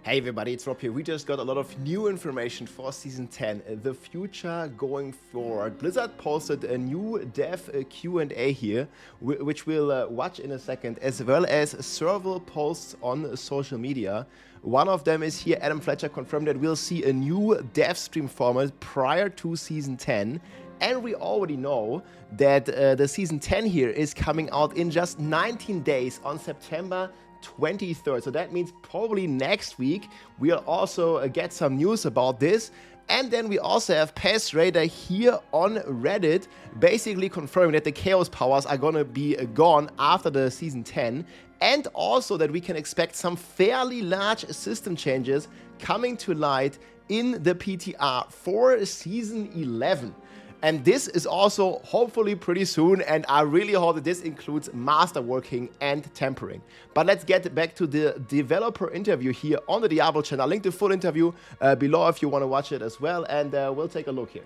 Hey everybody, it's Rob here. We just got a lot of new information for Season 10, the future going forward. Blizzard posted a new dev Q&A here, which we'll watch in a second, as well as several posts on social media. One of them is here. Adam Fletcher confirmed that we'll see a new dev stream format prior to Season 10. And we already know that the Season 10 here is coming out in just 19 days on September 23rd. So that means probably next week we'll also get some news about this. And then we also have Pass Raider here on Reddit basically confirming that the Chaos powers are gonna be gone after the Season 10, and also that we can expect some fairly large system changes coming to light in the PTR for Season 11. And this is also hopefully pretty soon, and I really hope that this includes masterworking and tempering. But let's get back to the developer interview here on the Diablo channel. I'll link the full interview below if you want to watch it as well, and we'll take a look here.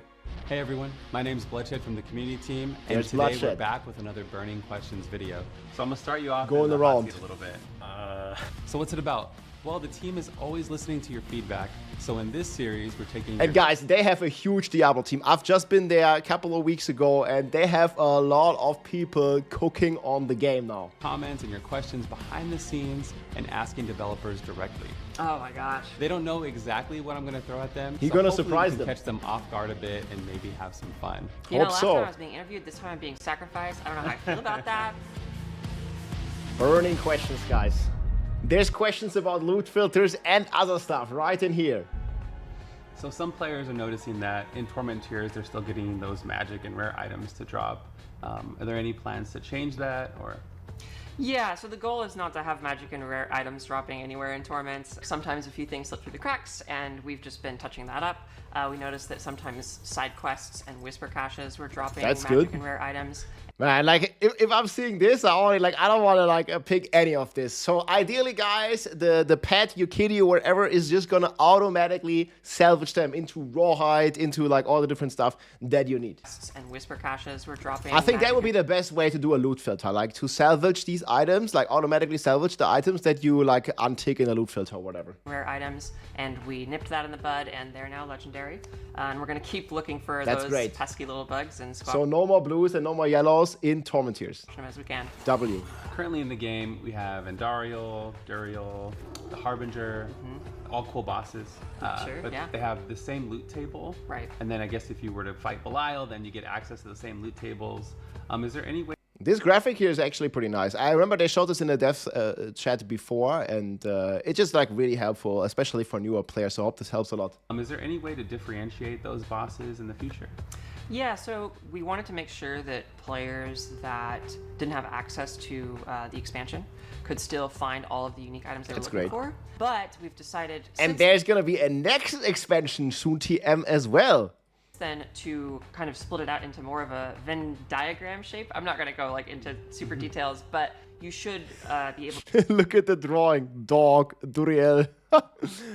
Hey everyone, my name's Bloodshed from the community team, and today we're back with another Burning Questions video. So I'm gonna start you off going around a little bit. So what's it about? Well, the team is always listening to your feedback, so in this series, we're taking... And guys, they have a huge Diablo team. I've just been there a couple of weeks ago, and they have a lot of people cooking on the game now. Comments and your questions behind the scenes and asking developers directly. Oh my gosh. They don't know exactly what I'm going to throw at them. You're going to surprise them. Catch them off guard a bit and maybe have some fun. You know, last time I was being interviewed, this time I'm being sacrificed. I don't know how I feel about that. Burning questions, guys. There's questions about loot filters and other stuff right in here. So some players are noticing that in Torment tiers, they're still getting those magic and rare items to drop. Are there any plans to change that, or? Yeah, so the goal is not to have magic and rare items dropping anywhere in Torments. Sometimes a few things slip through the cracks, and we've just been touching that up. We noticed that sometimes side quests and whisper caches were dropping magic and rare items. Man, like, if I'm seeing this, I don't want to, like, pick any of this. So, ideally, guys, the pet, your kitty, or whatever is just going to automatically salvage them into rawhide, into, like, all the different stuff that you need. And whisper caches were dropping. I think that would be the best way to do a loot filter, like, to salvage these items, like, automatically salvage the items that you, like, untick in a loot filter or whatever. Rare items, and we nipped that in the bud, and they're now legendary. And we're going to keep looking for those pesky little bugs and squad. So, no more blues and no more yellows in Torment tiers. As we can. W. Currently in the game, we have Andariel, Duriel, the Harbinger, all cool bosses. But they have the same loot table. Right. And then I guess if you were to fight Belial, then you get access to the same loot tables. Is there any way... This graphic here is actually pretty nice. I remember they showed this in the dev chat before, and it's just like really helpful, especially for newer players. So I hope this helps a lot. Is there any way to differentiate those bosses in the future? Yeah, so we wanted to make sure that players that didn't have access to the expansion could still find all of the unique items they were looking for. But we've decided... And there's going to be a next expansion soon, TM, as well. Then to kind of split it out into more of a Venn diagram shape. I'm not going to go like into super details, but you should be able to... Look at the drawing. Dog, Duriel.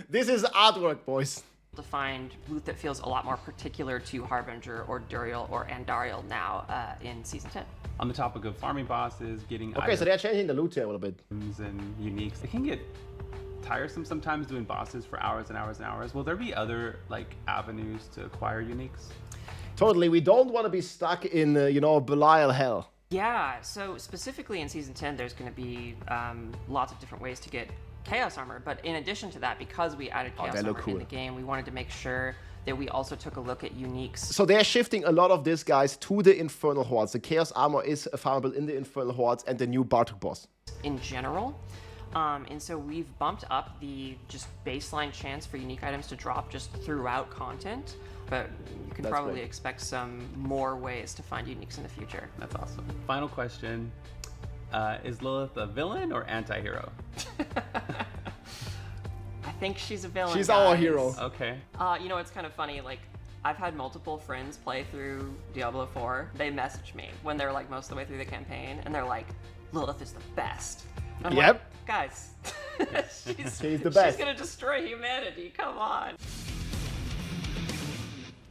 This is artwork, boys. To find loot that feels a lot more particular to Harbinger or Duriel or Andariel now in Season 10. On the topic of farming bosses, getting okay, so they're changing the loot here a little bit. And uniques. It can get tiresome sometimes doing bosses for hours and hours and hours. Will there be other like avenues to acquire uniques? Totally. We don't want to be stuck in, you know, Belial hell. Yeah, so specifically in Season 10, there's going to be lots of different ways to get Chaos Armor, but in addition to that, because we added Chaos Armor in the game, we wanted to make sure that we also took a look at uniques. So they're shifting a lot of this, guys, to the Infernal Hordes. The Chaos Armor is farmable in the Infernal Hordes and the new Bartok boss. In general, and so we've bumped up the just baseline chance for unique items to drop just throughout content, but you can probably expect some more ways to find uniques in the future. That's awesome. Final question. Is Lilith a villain or anti-hero? I think she's a villain. She's our hero. Okay. You know, it's kind of funny. Like, I've had multiple friends play through Diablo 4. They message me when they're like most of the way through the campaign, and they're like, "Lilith is the best." I'm like, guys, she's the best. She's gonna destroy humanity. Come on.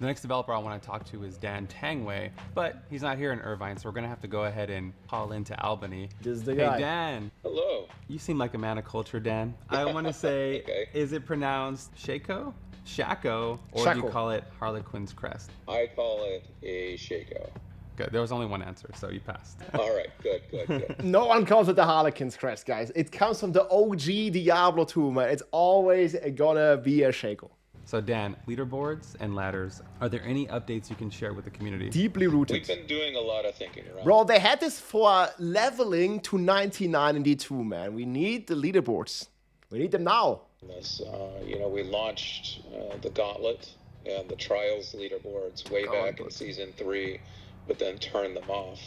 The next developer I want to talk to is Dan Tangway, but he's not here in Irvine, so we're going to have to go ahead and call into Albany. This is the guy. Hey, Dan. Hello. You seem like a man of culture, Dan. I want to say, Okay. Is it pronounced Shako? Shako? Or do you Shako. call it Harlequin's Crest? I call it a Shako. Good. There was only one answer, so you passed. All right, good. No one calls it the Harlequin's Crest, guys. It comes from the OG Diablo 2, man. It's always gonna be a Shako. So Dan, leaderboards and ladders, are there any updates you can share with the community? Deeply rooted. We've been doing a lot of thinking around. Bro, they had this for leveling to 99 in D2, man. We need the leaderboards. We need them now. this. We launched the Gauntlet and the Trials leaderboards way back in Season 3, but then turned them off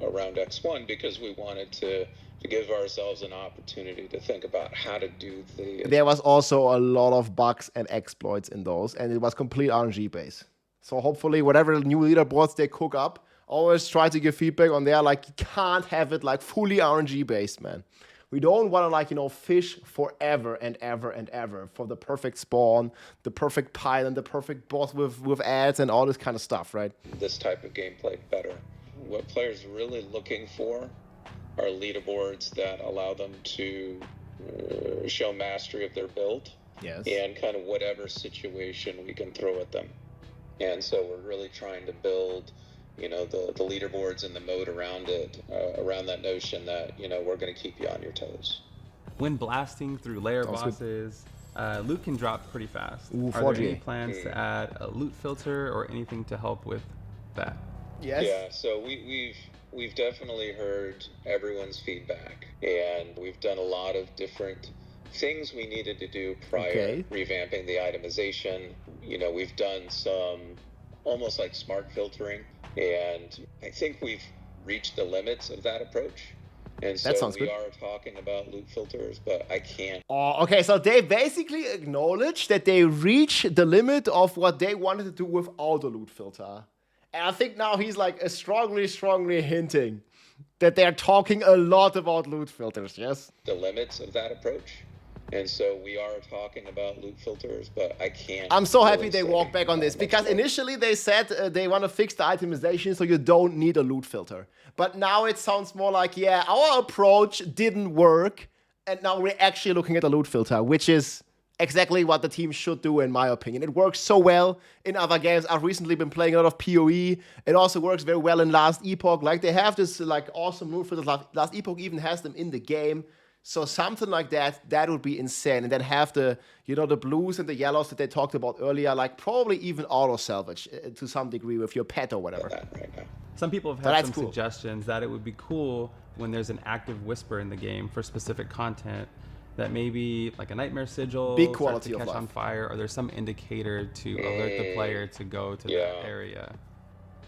around X1 because we wanted to give ourselves an opportunity to think about how to do the... There was also a lot of bugs and exploits in those, and it was complete RNG based. So hopefully whatever new leaderboards they cook up, always try to give feedback on there. Like, you can't have it like fully RNG based, man. We don't want to fish forever and ever and ever for the perfect spawn, the perfect pylon, the perfect boss with ads and all this kind of stuff, right? This type of gameplay better. What players are really looking for are leaderboards that allow them to show mastery of their build. Yes. And kind of whatever situation we can throw at them. And so we're really trying to build, the leaderboards and the mode around it, around that notion that, we're going to keep you on your toes. When blasting through layer Sounds bosses, loot can drop pretty fast. Ooh, Are there 4G. any plans to add a loot filter or anything to help with that? Yes. Yeah, so we've definitely heard everyone's feedback, and we've done a lot of different things we needed to do prior, revamping the itemization. We've done some almost like smart filtering, and I think we've reached the limits of that approach. And so That sounds we good. are talking about loot filters, but I can't. Oh, okay, so they basically acknowledge that they reached the limit of what they wanted to do without a loot filter. And I think now he's like strongly hinting that they're talking a lot about loot filters, yes? The limits of that approach. And so we are talking about loot filters, but I can't. I'm so happy really they say walked back on this, much because more. initially they said they want to fix the itemization so you don't need a loot filter. But now it sounds more like, yeah, our approach didn't work, and now we're actually looking at a loot filter, which is exactly what the team should do, in my opinion. It works so well in other games. I've recently been playing a lot of PoE. It also works very well in Last Epoch. Like, they have this awesome loot filters. Last Epoch even has them in the game. So something like that would be insane. And then have the blues and the yellows that they talked about earlier, like probably even auto salvage to some degree with your pet or whatever. That right now. Some people have So had that's some cool. suggestions that it would be cool when there's an active whisper in the game for specific content, that maybe like a nightmare sigil Big starts quality to of catch life. on fire, or there's some indicator to alert the player to go to that area.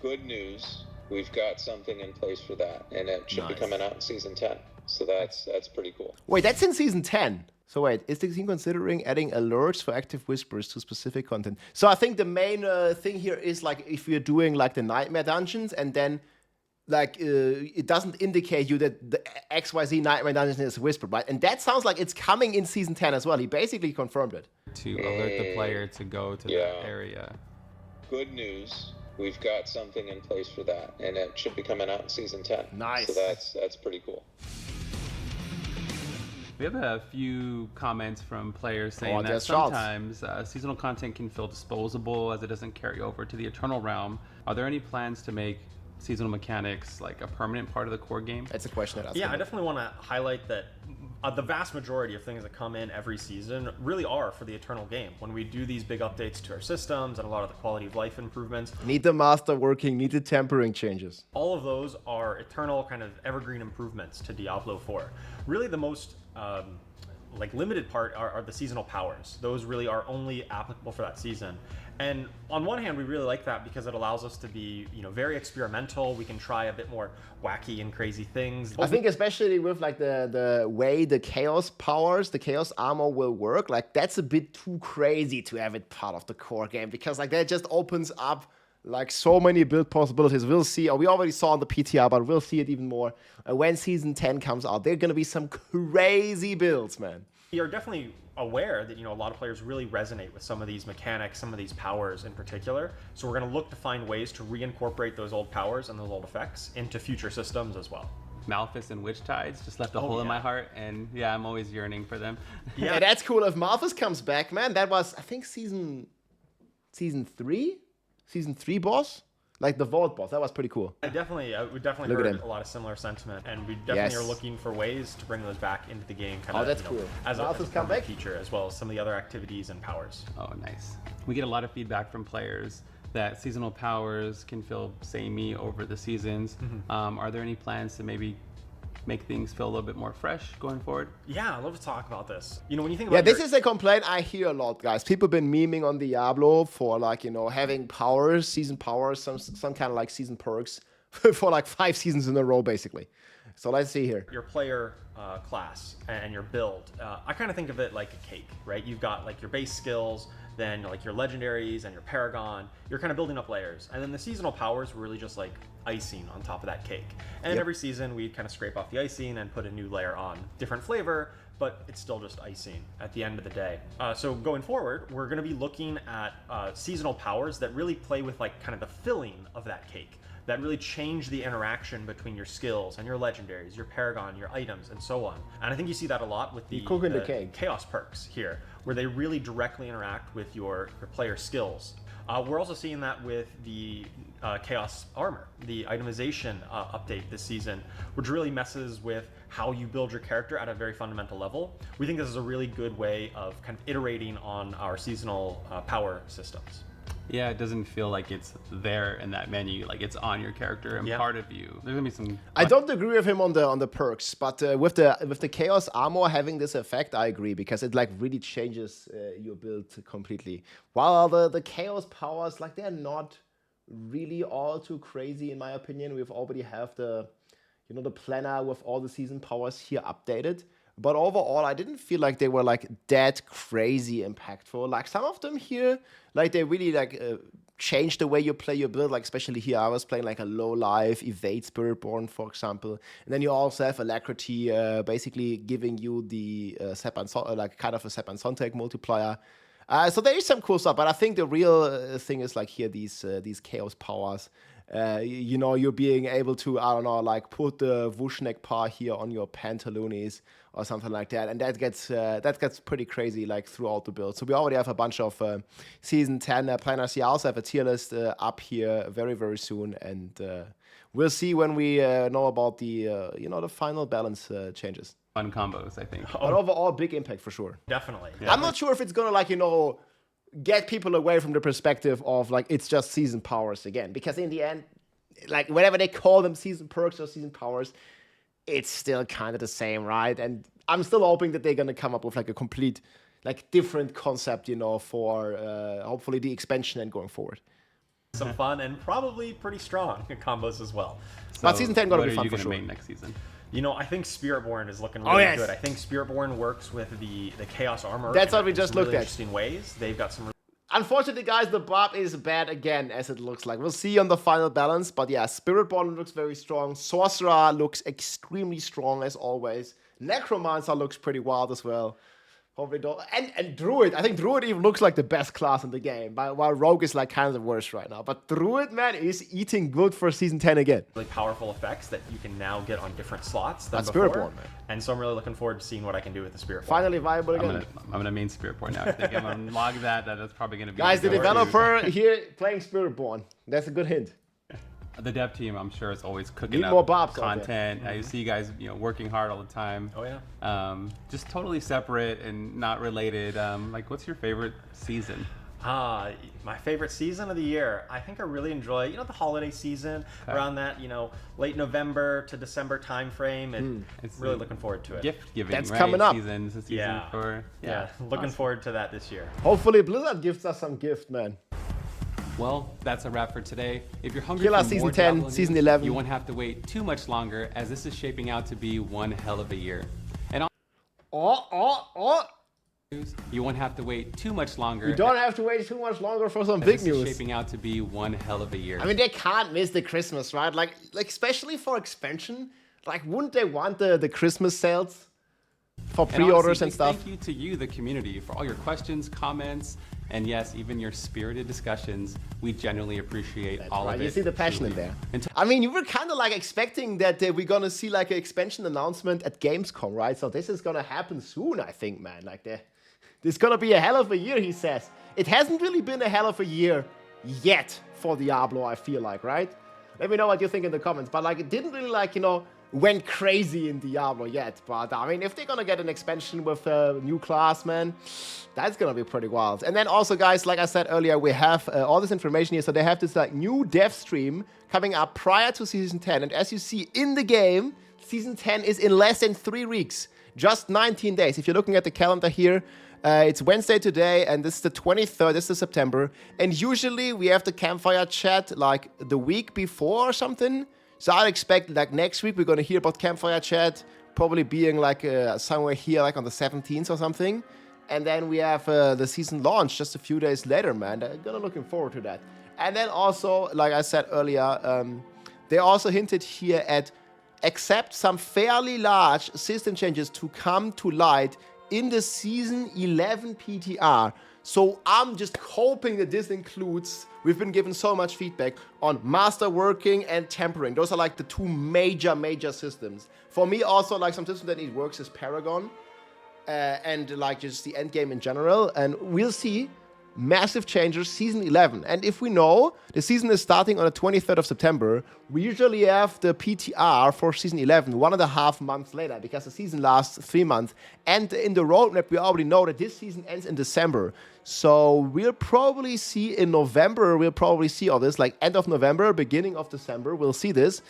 Good news. We've got something in place for that, and it should be Nice. coming out in Season 10. So that's pretty cool. Wait, that's in Season 10. So wait, is the team considering adding alerts for active whispers to specific content? So I think the main thing here is like if you're doing like the nightmare dungeons, and then it doesn't indicate you that the XYZ nightmare dungeon is whispered, right? And that sounds like it's coming in Season 10 as well. He basically confirmed it. To alert the player to go to that area. Good news. We've got something in place for that, and it should be coming out in Season 10. Nice. So that's pretty cool. We have a few comments from players saying that there's shouts. sometimes seasonal content can feel disposable as it doesn't carry over to the Eternal Realm. Are there any plans to make seasonal mechanics like a permanent part of the core game? That's a question that I was Yeah, I thinking. definitely want to highlight that the vast majority of things that come in every season really are for the Eternal game. When we do these big updates to our systems and a lot of the quality of life improvements, Need the master working, need the tempering changes. all of those are eternal kind of evergreen improvements to Diablo 4. Really the most limited part are the seasonal powers. Those really are only applicable for that season. And on one hand, we really like that because it allows us to be, very experimental. We can try a bit more wacky and crazy things. I think especially with like the way the chaos powers, the chaos armor will work, like that's a bit too crazy to have it part of the core game, because like that just opens up like so many build possibilities. We'll see, or we already saw in the PTR, but we'll see it even more when Season 10 comes out. There are gonna be some crazy builds, man. We are definitely aware that, a lot of players really resonate with some of these mechanics, some of these powers in particular. So we're going to look to find ways to reincorporate those old powers and those old effects into future systems as well. Malphus and Witch Tides just left a hole in my heart, and yeah, I'm always yearning for them. Yeah, that's cool. If Malphus comes back, man, that was, I think, season 3 boss. Like the Vault boss, that was pretty cool. We definitely heard a lot of similar sentiment, and we definitely are looking for ways to bring those back into the game. That's cool. As a comeback feature, as well as some of the other activities and powers. Oh, nice. We get a lot of feedback from players that seasonal powers can feel samey over the seasons. Are there any plans to maybe make things feel a little bit more fresh going forward? Yeah, I'd love to talk about this. When you think about this is a complaint I hear a lot, guys. People have been memeing on Diablo for like, having powers, season powers, some kind of like season perks for like 5 seasons in a row, basically. So let's see here. Your player class and your build, I kind of think of it like a cake, right? You've got like your base skills, then like your legendaries and your paragon. You're kind of building up layers, and then the seasonal powers were really just like icing on top of that cake. And every season we'd kind of scrape off the icing and put a new layer on. Different flavor, but it's still just icing at the end of the day. So going forward, we're going to be looking at seasonal powers that really play with like kind of the filling of that cake, that really change the interaction between your skills and your legendaries, your paragon, your items, and so on. And I think you see that a lot with the chaos perks here, where they really directly interact with your player skills. We're also seeing that with the chaos armor, the itemization update this season, which really messes with how you build your character at a very fundamental level. We think this is a really good way of kind of iterating on our seasonal power systems. Yeah, it doesn't feel like it's there in that menu, like it's on your character and part of you. There's gonna be some. I don't agree with him on the perks, but with the chaos armor having this effect, I agree, because it like really changes your build completely. While the chaos powers, like they're not really all too crazy in my opinion. We've already have the planner with all the season powers here updated. But overall, I didn't feel like they were like that crazy impactful. Like some of them here, like they really like changed the way you play your build. Like especially here, I was playing like a low life evade Spiritborn, for example. And then you also have Alacrity, basically giving you the like kind of a Sep and Sontag multiplier. So there is some cool stuff, but I think the real thing is like here these chaos powers. You're being able to, I don't know, like put the Vushnek par here on your pantaloons or something like that, and that gets pretty crazy like throughout the build. So we already have a bunch of season 10 planners here. I also have a tier list up here very, very soon, and we'll see when we know about the the final balance changes. Fun combos, I think. But overall, big impact for sure. Definitely. I'm not sure if it's gonna like get people away from the perspective of like it's just season powers again, because in the end, like whenever they call them season perks or season powers, it's still kind of the same, right? And I'm still hoping that they're gonna come up with like a complete, like different concept, for hopefully the expansion and going forward. Some fun and probably pretty strong combos as well. So but season 10 gonna be fun for sure. What are you gonna main next season? I think Spiritborn is looking really good. I think Spiritborn works with the Chaos Armor. That's what we just looked at. Interesting ways. They've got some. Unfortunately, guys, the Bob is bad again, as it looks like. We'll see on the final balance, but yeah, Spiritborn looks very strong. Sorcerer looks extremely strong, as always. Necromancer looks pretty wild as well. Hopefully don't. And Druid. I think Druid even looks like the best class in the game, while Rogue is like kind of the worst right now. But Druid, man, is eating good for Season 10 again. Really powerful effects that you can now get on different slots than before. Spiritborn, man. And so I'm really looking forward to seeing what I can do with the Spiritborn. Finally viable again. I'm gonna main Spiritborn now. I think I'm gonna log that. That's probably gonna be. Guys, the developer here playing Spiritborn. That's a good hint. The dev team, I'm sure, is always cooking up more Bobs content. I see you guys, working hard all the time. Oh yeah. Just totally separate and not related. Like, what's your favorite season? My favorite season of the year. I think I really enjoy, the holiday season around that, late November to December time frame, and it's really looking forward to it. Gift giving, that's right? Coming up. Season for looking forward to that this year. Hopefully Blizzard gives us some gift, man. Well, that's a wrap for today. If you're hungry Killer for season more 10, Diablo season news, 11. you won't have to wait too much longer, as this is shaping out to be one hell of a year. And you won't have to wait too much longer. You don't have to wait too much longer for some big news. This is shaping out to be one hell of a year. I mean, they can't miss the Christmas, right? Like especially for expansion. Like, wouldn't they want the Christmas sales? for pre-orders and stuff. Thank you to you, the community, for all your questions, comments, and yes, even your spirited discussions. We genuinely appreciate all of it. You see the passion in there. I mean, you were kind of like expecting that we're gonna see like an expansion announcement at Gamescom, right? So this is gonna happen soon, I think, man. Like this is gonna be a hell of a year, he says. It hasn't really been a hell of a year yet for Diablo, I feel like, right? Let me know what you think in the comments. But like, it didn't really like, you know, went crazy in Diablo yet. But I mean, if they're gonna get an expansion with a new class, man, that's gonna be pretty wild. And then also, guys, like I said earlier, we have all this information here. So they have this like new dev stream coming up prior to Season 10. And as you see in the game, Season 10 is in less than 3 weeks. Just 19 days. If you're looking at the calendar here, it's Wednesday today, and this is the 23rd, this is September. And usually we have the campfire chat like the week before or something. So I'd expect like next week we're going to hear about campfire chat, probably being like somewhere here like on the 17th or something. And then we have the season launch just a few days later, man. I'm gonna looking forward to that. And then also, like I said earlier, they also hinted here at accept some fairly large system changes to come to light in the Season 11 PTR. So I'm just hoping that this includes, we've been given so much feedback on masterworking and tempering. Those are like the 2 major systems. For me also, like some system that it works is Paragon and like just the end game in general. And we'll see massive changes Season 11. And if we know the season is starting on the 23rd of September, we usually have the PTR for Season 11 1.5 months later, because the season lasts 3 months. And in the roadmap, we already know that this season ends in December. So we'll probably see in November, we'll probably see all this, like end of November, beginning of December, we'll see this.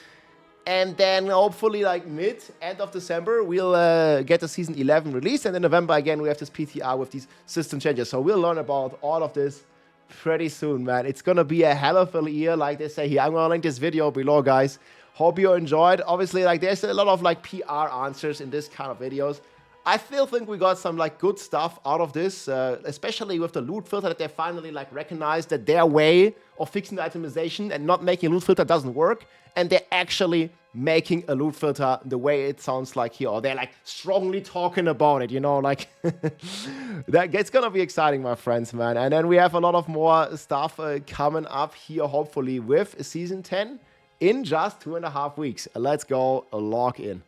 And then hopefully like end of December, we'll get the Season 11 release. And in November, again, we have this PTR with these system changes. So we'll learn about all of this pretty soon, man. It's going to be a hell of a year, like they say here. I'm going to link this video below, guys. Hope you enjoyed. Obviously, like there's a lot of like PR answers in this kind of videos. I still think we got some like good stuff out of this, especially with the loot filter, that they finally like recognized that their way of fixing the itemization and not making a loot filter doesn't work. And they're actually making a loot filter the way it sounds like here, or they're like strongly talking about it, you know, like it's gonna be exciting, my friends, man. And then we have a lot of more stuff coming up here, hopefully with Season 10 in just 2.5 weeks. Let's go log in.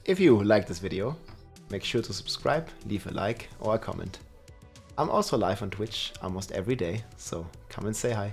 If you like this video, make sure to subscribe, leave a like or a comment. I'm also live on Twitch almost every day, so come and say hi.